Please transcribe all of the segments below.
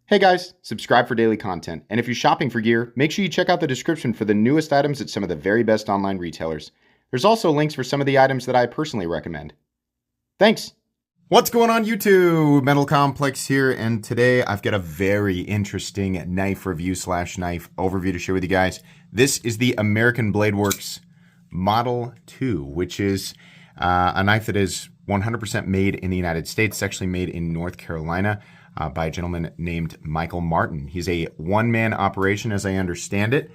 Hey guys, subscribe for daily content. And if you're shopping for gear, make sure you check out the description for the newest items at some of the very best online retailers. There's also links for some of the items that I personally recommend. Thanks! What's going on YouTube? Metal Complex here, and today I've got a very interesting knife review / knife overview to share with you guys. This is the American Bladeworks Model 2, which is a knife that is 100% made in the United States. It's actually made in North Carolina. By a gentleman named Michael Martin. He's a one-man operation, as I understand it.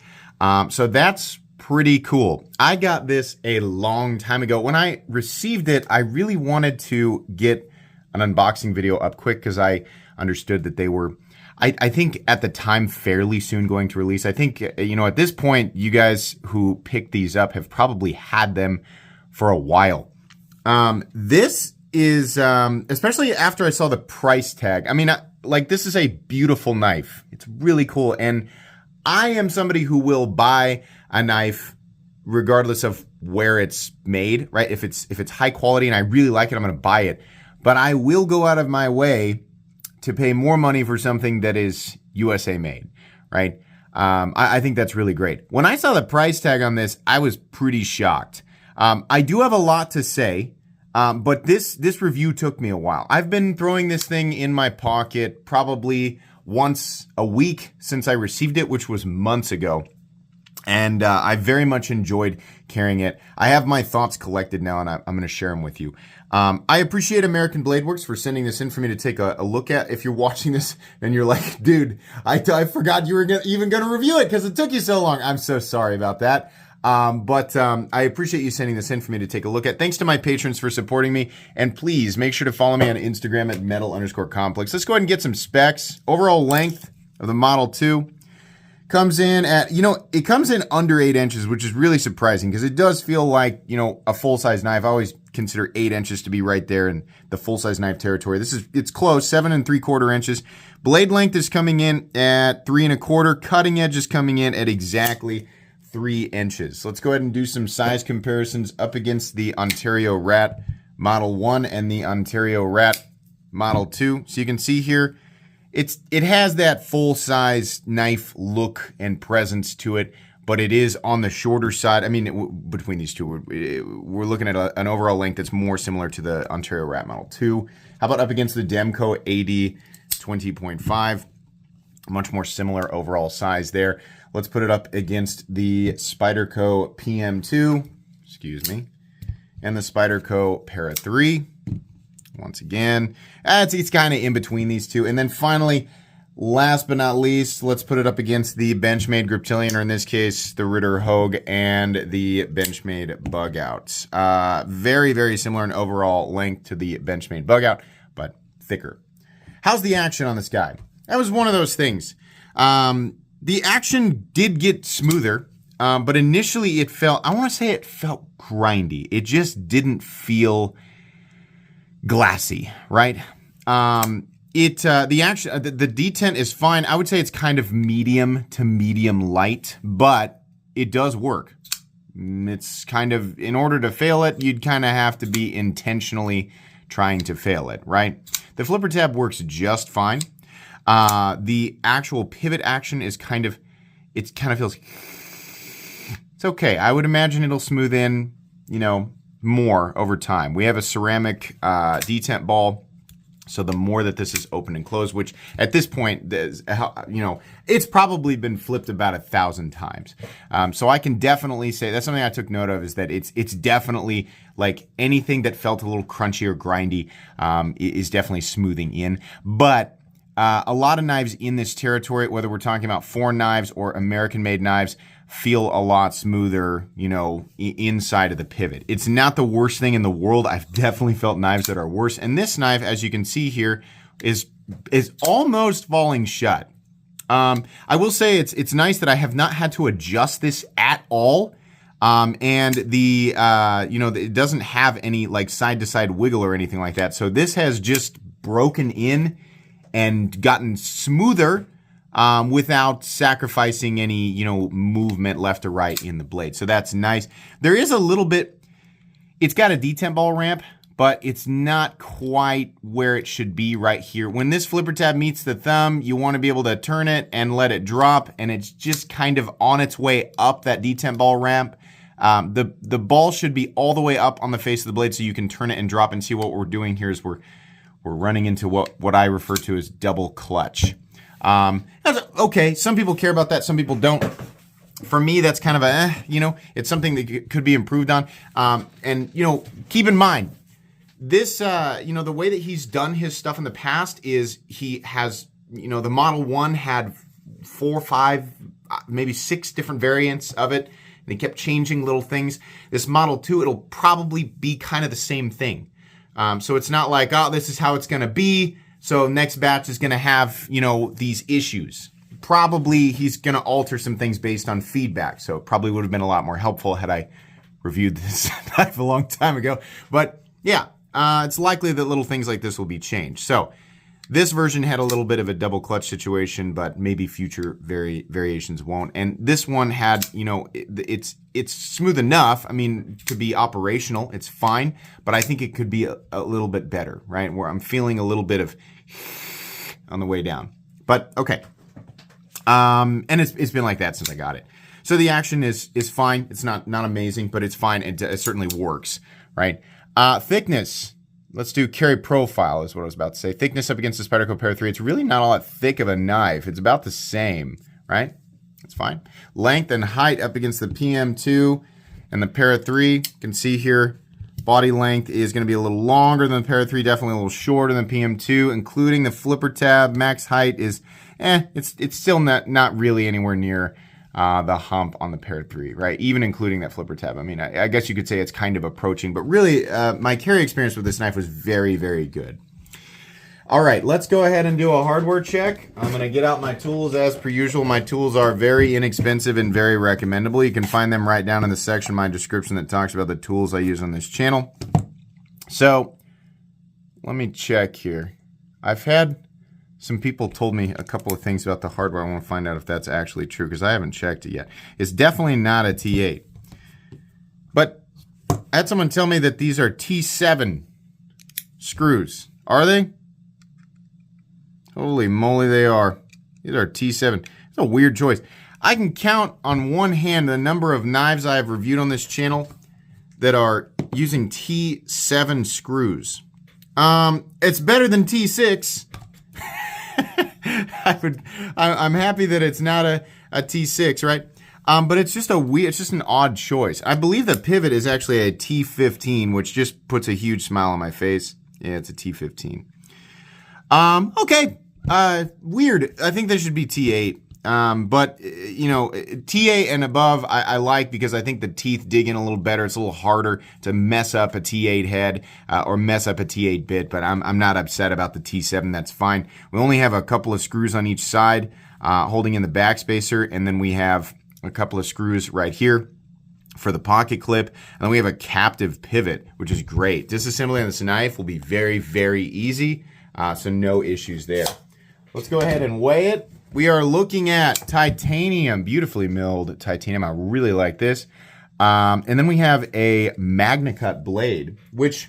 So that's pretty cool. I got this a long time ago. When I received it, I really wanted to get an unboxing video up quick because I understood that they were, I think at the time, fairly soon going to release. I think, at this point, you guys who picked these up have probably had them for a while. This is, especially after I saw the price tag. I mean, this is a beautiful knife. It's really cool. And I am somebody who will buy a knife regardless of where it's made, right? If it's high quality and I really like it, I'm going to buy it. But I will go out of my way to pay more money for something that is USA made, right? I think that's really great. When I saw the price tag on this, I was pretty shocked. I do have a lot to say. But this review took me a while. I've been throwing this thing in my pocket probably once a week since I received it, which was months ago. And I very much enjoyed carrying it. I have my thoughts collected now, and I'm going to share them with you. I appreciate American Bladeworks for sending this in for me to take a look at. If you're watching this and you're like, dude, I forgot you were even going to review it because it took you so long. I'm so sorry about that. But I appreciate you sending this in for me to take a look at. Thanks to my patrons for supporting me. And please make sure to follow me on Instagram at metal_complex. Let's go ahead and get some specs. Overall length of the Model 2 comes in at, it comes in under 8 inches, which is really surprising because it does feel like, a full-size knife. I always consider 8 inches to be right there in the full-size knife territory. It's close, 7 3/4 inches. Blade length is coming in at 3 1/4. Cutting edge is coming in at exactly 3 inches. Let's go ahead and do some size comparisons up against the Ontario Rat Model 1 and the Ontario Rat Model 2. So you can see here, it has that full-size knife look and presence to it, but it is on the shorter side. I mean, between these two, we're looking at an overall length that's more similar to the Ontario Rat Model 2. How about up against the Demco AD 20.5? Much more similar overall size there. Let's put it up against the Spyderco PM2, and the Spyderco Para 3. Once again, it's kind of in between these two. And then finally, last but not least, let's put it up against the Benchmade Griptilian, or in this case, the Ritter Hogue and the Benchmade Bug Out. Very, very similar in overall length to the Benchmade Bug Out, but thicker. How's the action on this guy? That was one of those things. The action did get smoother, but initially it felt grindy. It just didn't feel glassy, right? The detent is fine. I would say it's kind of medium to medium light, but it does work. It's kind of, in order to fail it, you'd kind of have to be intentionally trying to fail it, right? The flipper tab works just fine. The actual pivot action is kind of feels, it's okay. I would imagine it'll smooth in, more over time. We have a ceramic detent ball, so the more that this is open and closed, which at this point, it's probably been flipped about 1,000 times. So I can definitely say, that's something I took note of, is that it's definitely like anything that felt a little crunchy or grindy is definitely smoothing in. But a lot of knives in this territory, whether we're talking about foreign knives or American-made knives, feel a lot smoother, inside of the pivot. It's not the worst thing in the world. I've definitely felt knives that are worse. And this knife, as you can see here, is almost falling shut. I will say it's nice that I have not had to adjust this at all. And it doesn't have any like side-to-side wiggle or anything like that. So this has just broken in and gotten smoother without sacrificing any, movement left or right in the blade. So that's nice. There is a little bit, it's got a detent ball ramp, but it's not quite where it should be right here. When this flipper tab meets the thumb, you want to be able to turn it and let it drop, and it's just kind of on its way up that detent ball ramp. The ball should be all the way up on the face of the blade so you can turn it and drop. And see what we're doing here is we're running into what I refer to as double clutch. Okay, some people care about that, some people don't. For me, that's kind of it's something that could be improved on. And keep in mind, this, the way that he's done his stuff in the past is he has, the Model 1 had 4, 5, maybe 6 different variants of it. And he kept changing little things. This Model 2, it'll probably be kind of the same thing. So it's not like, oh, this is how it's going to be. So next batch is going to have, these issues. Probably he's going to alter some things based on feedback. So it probably would have been a lot more helpful had I reviewed this knife a long time ago. But yeah. It's likely that little things like this will be changed. So this version had a little bit of a double clutch situation, but maybe future variations won't. And this one had, it's smooth enough. I mean, to be operational, it's fine, but I think it could be a little bit better, right? Where I'm feeling a little bit of on the way down. But okay. And it's been like that since I got it. So the action is fine. It's not amazing, but it's fine. It certainly works, right? Thickness. Let's do carry profile is what I was about to say. Thickness up against the Spyderco Para 3. It's really not all that thick of a knife. It's about the same, right? That's fine. Length and height up against the PM2 and the Para 3. You can see here, body length is going to be a little longer than the Para 3, definitely a little shorter than PM2, including the flipper tab. Max height is, it's still not really anywhere near the hump on the Para 3, right? Even including that flipper tab. I mean, I guess you could say it's kind of approaching, but really, my carry experience with this knife was very, very good. All right, let's go ahead and do a hardware check. I'm going to get out my tools as per usual. My tools are very inexpensive and very recommendable. You can find them right down in the section of my description that talks about the tools I use on this channel. So, let me check here. I've had some people told me a couple of things about the hardware. I want to find out if that's actually true because I haven't checked it yet. It's definitely not a T8. But I had someone tell me that these are T7 screws. Are they? Holy moly, they are. These are T7. It's a weird choice. I can count on one hand the number of knives I have reviewed on this channel that are using T7 screws. It's better than T6. I'm happy that it's not a T6, right? But it's just an odd choice. I believe the pivot is actually a T15, which just puts a huge smile on my face. Yeah, it's a T15. Okay. Weird. I think there should be T8. But T8 and above, I like because I think the teeth dig in a little better. It's a little harder to mess up a T8 head, or mess up a T8 bit, but I'm not upset about the T7. That's fine. We only have a couple of screws on each side, holding in the backspacer, and then we have a couple of screws right here for the pocket clip, and then we have a captive pivot, which is great. Disassembly on this knife will be very, very easy, so no issues there. Let's go ahead and weigh it. We are looking at titanium, beautifully milled titanium. I really like this. And then we have a MagnaCut blade, which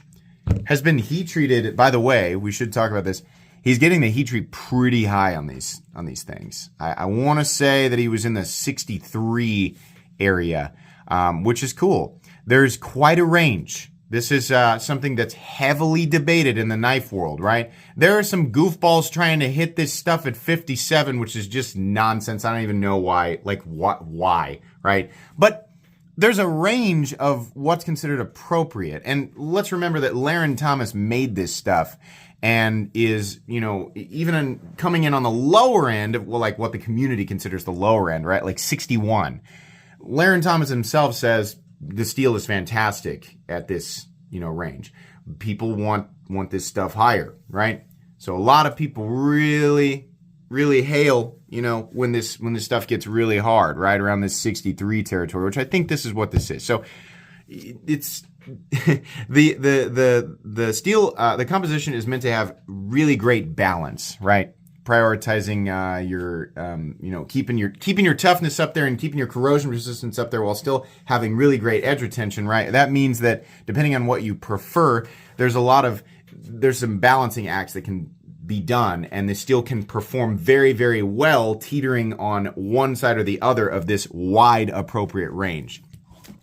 has been heat treated. By the way, we should talk about this. He's getting the heat treat pretty high on these things. I want to say that he was in the 63 area, which is cool. There's quite a range. This is something that's heavily debated in the knife world, right? There are some goofballs trying to hit this stuff at 57, which is just nonsense. I don't even know why. Like, why, right? But there's a range of what's considered appropriate. And let's remember that Larrin Thomas made this stuff and is, even coming in on the lower end of, well, like what the community considers the lower end, right? Like 61. Larrin Thomas himself says, the steel is fantastic at this, range. People want this stuff higher, right? So a lot of people really, really hail, when this stuff gets really hard, right around this 63 territory, which I think this is what this is. So it's the steel, the composition is meant to have really great balance, right? prioritizing your, keeping your toughness up there and keeping your corrosion resistance up there while still having really great edge retention, right? That means that depending on what you prefer, there's some balancing acts that can be done, and the steel can perform very, very well teetering on one side or the other of this wide appropriate range.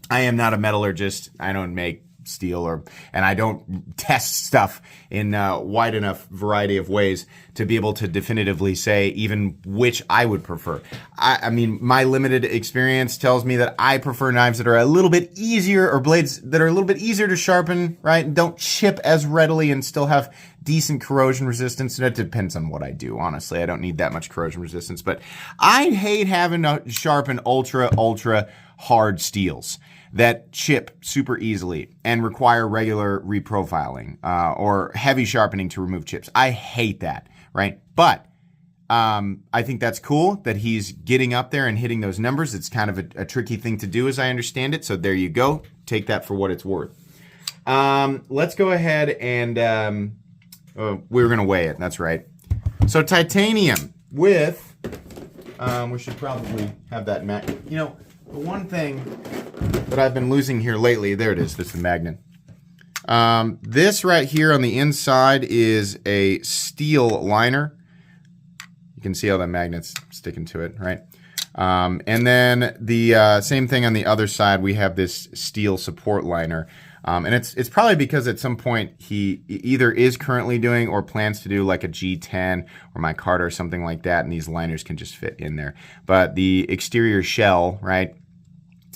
I am not a metallurgist. I don't make steel and I don't test stuff in wide enough variety of ways to be able to definitively say even which I would prefer. I mean, my limited experience tells me that I prefer knives that are a little bit easier, or blades that are a little bit easier to sharpen, right? And don't chip as readily and still have decent corrosion resistance. And it depends on what I do, honestly. I don't need that much corrosion resistance, but I hate having to sharpen ultra hard steels that chip super easily and require regular reprofiling or heavy sharpening to remove chips. I hate that, right? But I think that's cool that he's getting up there and hitting those numbers. It's kind of a tricky thing to do as I understand it. So there you go. Take that for what it's worth. Let's go ahead and we're going to weigh it. That's right. So titanium with, we should probably have that the one thing that I've been losing here lately, there it is, that's the magnet. This right here on the inside is a steel liner. You can see how the magnet's sticking to it, right? And then the same thing on the other side, we have this steel support liner. And it's probably because at some point he either is currently doing or plans to do like a G10 or micarta or something like that, and these liners can just fit in there. But the exterior shell, right,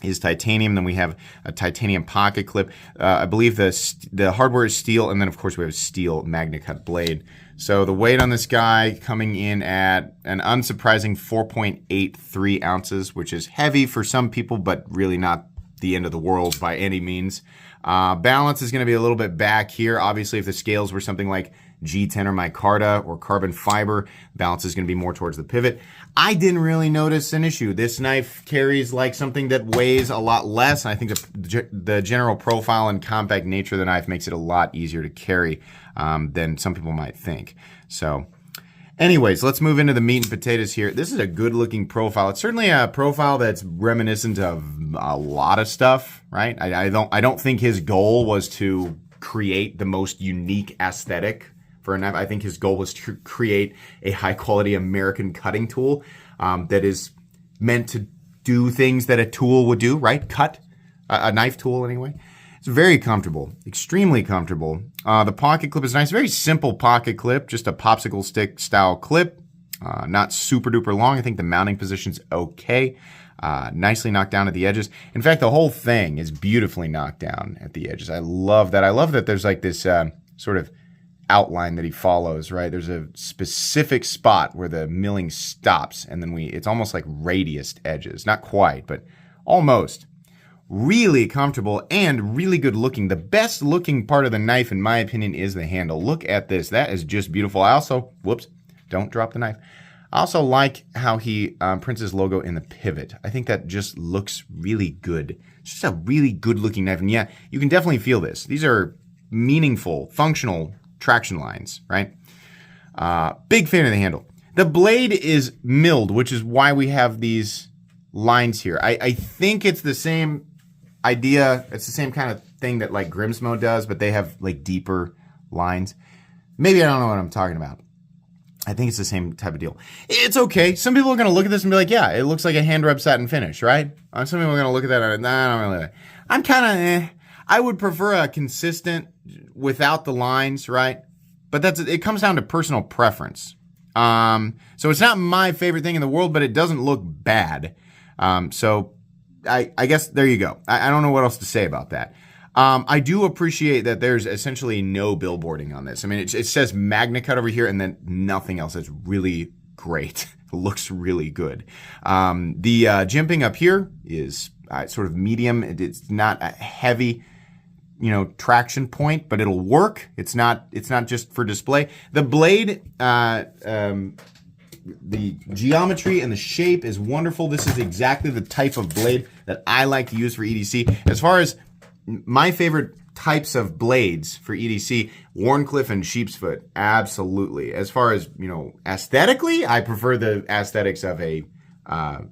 is titanium. Then we have a titanium pocket clip. I believe the hardware is steel, and then of course we have a steel magnet cut blade. So the weight on this guy coming in at an unsurprising 4.83 ounces, which is heavy for some people, but really not the end of the world by any means. Balance is going to be a little bit back here. Obviously, if the scales were something like G10 or micarta or carbon fiber, balance is going to be more towards the pivot. I didn't really notice an issue. This knife carries like something that weighs a lot less. I think the general profile and compact nature of the knife makes it a lot easier to carry than some people might think. So anyways, let's move into the meat and potatoes here. This is a good looking profile. It's certainly a profile that's reminiscent of a lot of stuff, right? I don't think his goal was to create the most unique aesthetic for a knife. I think his goal was to create a high quality American cutting tool that is meant to do things that a tool would do, right? Cut, a knife tool anyway. It's very comfortable, extremely comfortable. The pocket clip is nice, very simple pocket clip, just a popsicle stick style clip. Not super duper long. I think the mounting position's okay. Nicely knocked down at the edges. In fact, the whole thing is beautifully knocked down at the edges. I love that. I love that there's like this sort of outline that he follows, right? There's a specific spot where the milling stops, and then it's almost like radiused edges. Not quite, but almost. Really comfortable and really good looking. The best looking part of the knife, in my opinion, is the handle. Look at this. That is just beautiful. I also, whoops, don't drop the knife. I also like how he prints his logo in the pivot. I think that just looks really good. It's just a really good looking knife. And yeah, you can definitely feel this. These are meaningful, functional traction lines, right? Big fan of the handle. The blade is milled, which is why we have these lines here. I think it's the same idea. It's the same kind of thing that like Grimsmo does, but they have like deeper lines. Maybe I don't know what I'm talking about. I think it's the same type of deal. It's okay. Some people are going to look at this and be like, yeah, it looks like a hand-rubbed satin finish, right? Some people are going to look at that and nah, I don't really. I'm kind of I would prefer a consistent without the lines, right? But it comes down to personal preference. So it's not my favorite thing in the world, but it doesn't look bad. So I guess there you go. I don't know what else to say about that. I do appreciate that there's essentially no billboarding on this. I mean, it says Magna Cut over here and then nothing else. It's really great. It looks really good. The jimping up here is sort of medium. It's not a heavy, traction point, but it'll work. It's not just for display. The blade, the geometry and the shape is wonderful. This is exactly the type of blade that I like to use for EDC. As far as my favorite types of blades for EDC, Wharncliffe and Sheepsfoot, absolutely. As far as, aesthetically, I prefer the aesthetics of a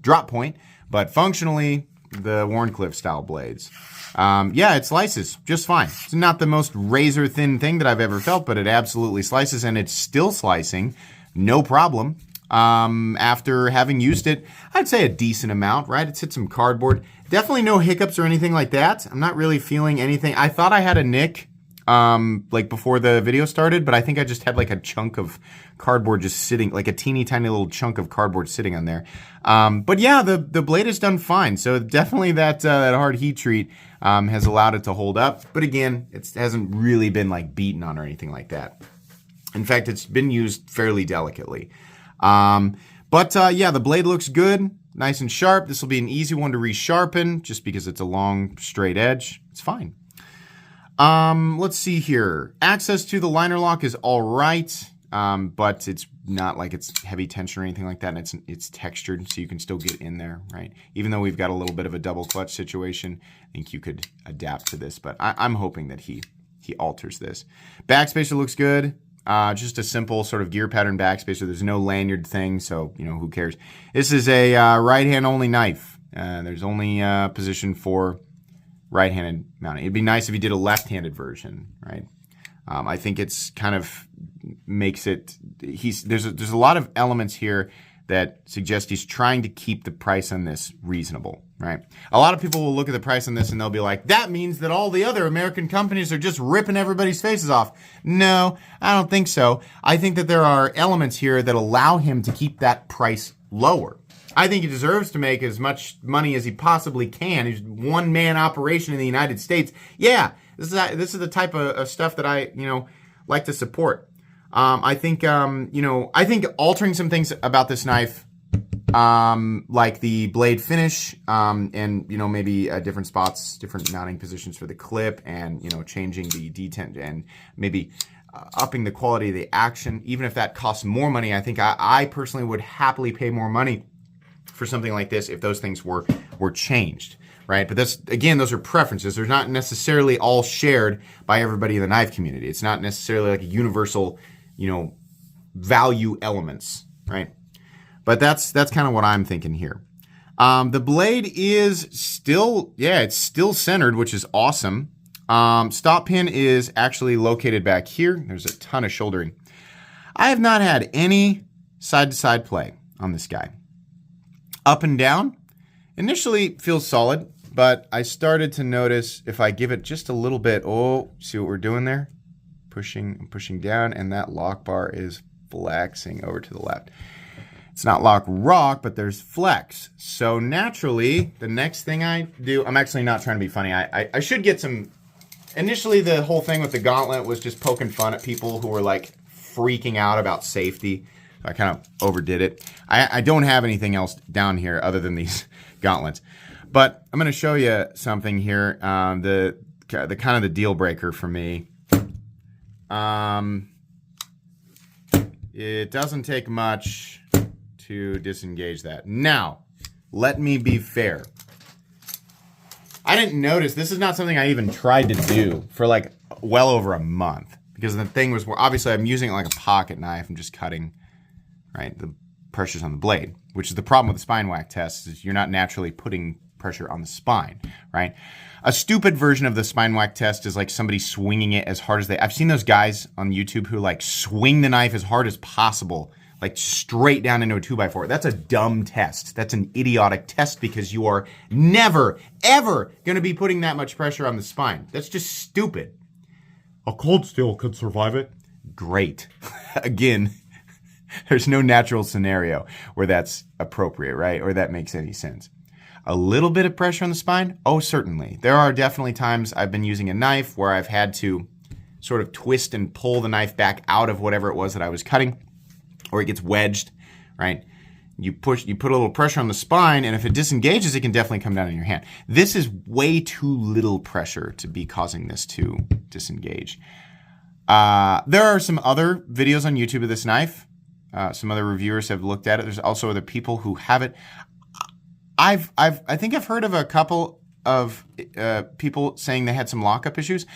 drop point, but functionally, the Wharncliffe style blades. Yeah, it slices just fine. It's not the most razor thin thing that I've ever felt, but it absolutely slices, and it's still slicing, no problem. After having used it, I'd say a decent amount, right? It's hit some cardboard. Definitely no hiccups or anything like that. I'm not really feeling anything. I thought I had a nick, like before the video started, but I think I just had like a chunk of cardboard just sitting, like a teeny tiny little chunk of cardboard sitting on there. But yeah, the blade has done fine. So definitely that hard heat treat, has allowed it to hold up. But again, it hasn't really been like beaten on or anything like that. In fact, it's been used fairly delicately. Yeah, the blade looks good, nice and sharp. This will be an easy one to resharpen just because it's a long, straight edge. It's fine. Let's see here. Access to the liner lock is all right, but it's not like it's heavy tension or anything like that, and it's textured, so you can still get in there, right? Even though we've got a little bit of a double clutch situation, I think you could adapt to this, but I'm hoping that he alters this. Backspacer looks good. Just a simple sort of gear pattern backspacer. There's no lanyard thing, so, who cares? This is a right-hand only knife. There's only position for right-handed mounting. It'd be nice if you did a left-handed version, right? I think it's kind of makes it, there's a lot of elements here that suggest he's trying to keep the price on this reasonable, right? A lot of people will look at the price on this and they'll be like, that means that all the other American companies are just ripping everybody's faces off. No, I don't think so. I think that there are elements here that allow him to keep that price lower. I think he deserves to make as much money as he possibly can. He's one-man operation in the United States. Yeah, this is the type of stuff that I, like to support. I think altering some things about this knife, like the blade finish, and, maybe different spots, different mounting positions for the clip, and, changing the detent and maybe upping the quality of the action, even if that costs more money. I think I personally would happily pay more money for something like this if those things were changed, right? But those are preferences. They're not necessarily all shared by everybody in the knife community. It's not necessarily like a universal, value elements, right? But that's kind of what I'm thinking here. The blade is still, it's still centered, which is awesome. Stop pin is actually located back here. There's a ton of shouldering. I have not had any side-to-side play on this guy. Up and down, initially feels solid, but I started to notice if I give it just a little bit, see what we're doing there? Pushing down, and that lock bar is flexing over to the left. It's not lock rock, but there's flex. So naturally, the next thing I do, I'm actually not trying to be funny. I should get some, initially the whole thing with the gauntlet was just poking fun at people who were like freaking out about safety. I kind of overdid it. I don't have anything else down here other than these gauntlets. But I'm going to show you something here, the kind of the deal breaker for me. It doesn't take much to disengage that. Now, let me be fair. I didn't notice, this is not something I even tried to do for like well over a month. Because the thing was, obviously I'm using it like a pocket knife. I'm just cutting, right, the pressures on the blade, which is the problem with the spine whack test, is you're not naturally putting pressure on the spine, right? A stupid version of the spine whack test is like somebody swinging it as hard as I've seen those guys on YouTube who like swing the knife as hard as possible, like straight down into a 2x4. That's a dumb test. That's an idiotic test because you are never, ever going to be putting that much pressure on the spine. That's just stupid. A cold steel could survive it. Great. Again, there's no natural scenario where that's appropriate, right? Or that makes any sense. A little bit of pressure on the spine? Oh, certainly. There are definitely times I've been using a knife where I've had to sort of twist and pull the knife back out of whatever it was that I was cutting, or it gets wedged, right? You put a little pressure on the spine, and if it disengages, it can definitely come down in your hand. This is way too little pressure to be causing this to disengage. There are some other videos on YouTube of this knife. Some other reviewers have looked at it. There's also other people who have it. I think I've heard of a couple of people saying they had some lockup issues,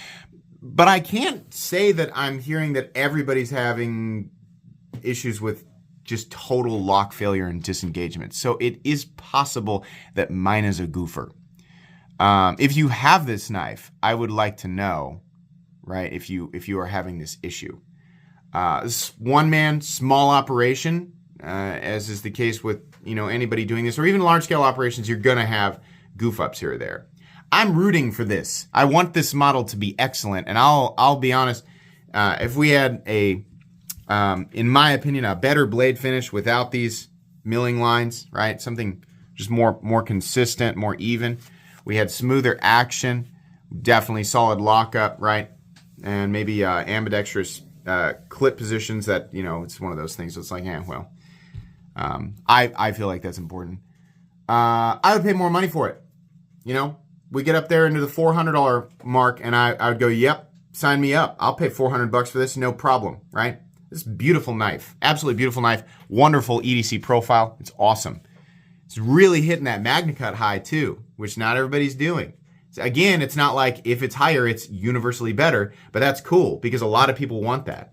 but I can't say that I'm hearing that everybody's having issues with just total lock failure and disengagement. So it is possible that mine is a goofer. If you have this knife, I would like to know, right, if you are having this issue. This one-man, small operation, as is the case with anybody doing this, or even large-scale operations, you're going to have goof-ups here or there. I'm rooting for this. I want this model to be excellent, and I'll be honest. If we had in my opinion, a better blade finish without these milling lines, right? Something just more consistent, more even. We had smoother action, definitely solid lockup, right? And maybe ambidextrous clip positions that, it's one of those things. So it's like, I feel like that's important. I would pay more money for it. We get up there into the $400 mark, and I would go, yep, sign me up. I'll pay $400 for this, no problem, right? This beautiful knife, absolutely beautiful knife, wonderful EDC profile. It's awesome. It's really hitting that MagnaCut high too, which not everybody's doing. Again, it's not like if it's higher, it's universally better, but that's cool because a lot of people want that.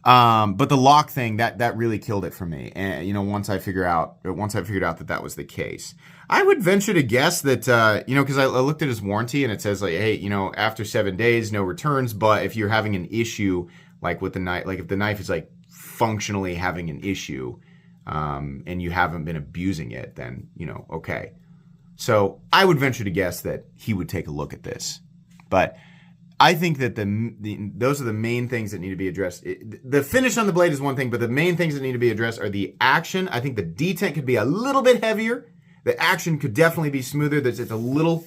But the lock thing, that really killed it for me. And once I figured out that was the case, I would venture to guess that because I looked at his warranty and it says like, hey, after 7 days, no returns. But if you're having an issue like with the knife, like if the knife is like functionally having an issue, and you haven't been abusing it, then okay. So I would venture to guess that he would take a look at this, but I think that those are the main things that need to be addressed. The finish on the blade is one thing, but the main things that need to be addressed are the action. I think the detent could be a little bit heavier. The action could definitely be smoother. It's a little,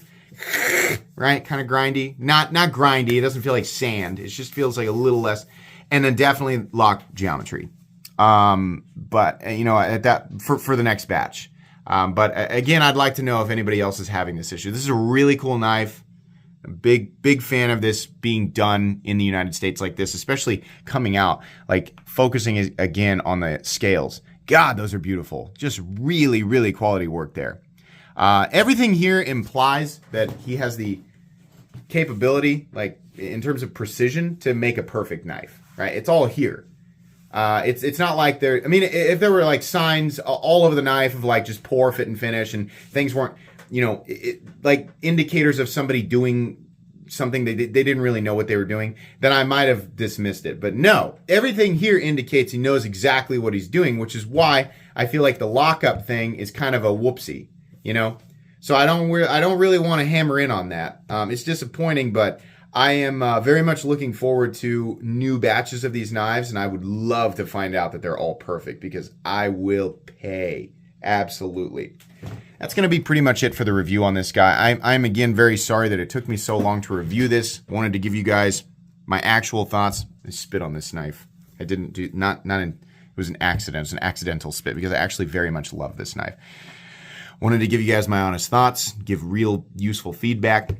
right, kind of grindy. Not grindy. It doesn't feel like sand. It just feels like a little less. And then definitely lock geometry. But at that for the next batch. But again, I'd like to know if anybody else is having this issue. This is a really cool knife. A big fan of this being done in the United States like this, especially coming out, like focusing again on the scales. God, those are beautiful. Just really, really quality work there. Everything here implies that he has the capability, like in terms of precision, to make a perfect knife, right? It's all here. It's not like there, if there were like signs all over the knife of like just poor fit and finish and things weren't, like indicators of somebody doing something they didn't really know what they were doing, then I might have dismissed it. But no, everything here indicates he knows exactly what he's doing, which is why I feel like the lockup thing is kind of a whoopsie, So I don't really want to hammer in on that. It's disappointing, but I am very much looking forward to new batches of these knives, and I would love to find out that they're all perfect because I will pay. Absolutely. That's going to be pretty much it for the review on this guy. I'm again very sorry that it took me so long to review this. Wanted to give you guys my actual thoughts. I spit on this knife. I didn't do, it was an accident. It was an accidental spit because I actually very much love this knife. Wanted to give you guys my honest thoughts, give real useful feedback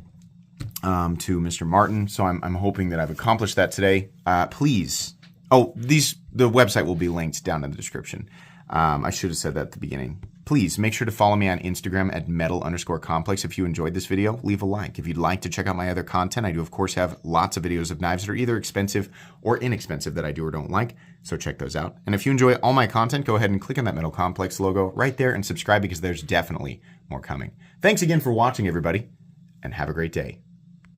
to Mr. Martin. So I'm hoping that I've accomplished that today. Please. The website will be linked down in the description. I should have said that at the beginning. Please make sure to follow me on Instagram at metal_complex. If you enjoyed this video, leave a like. If you'd like to check out my other content, I do of course have lots of videos of knives that are either expensive or inexpensive that I do or don't like. So check those out. And if you enjoy all my content, go ahead and click on that Metal Complex logo right there and subscribe because there's definitely more coming. Thanks again for watching, everybody, and have a great day.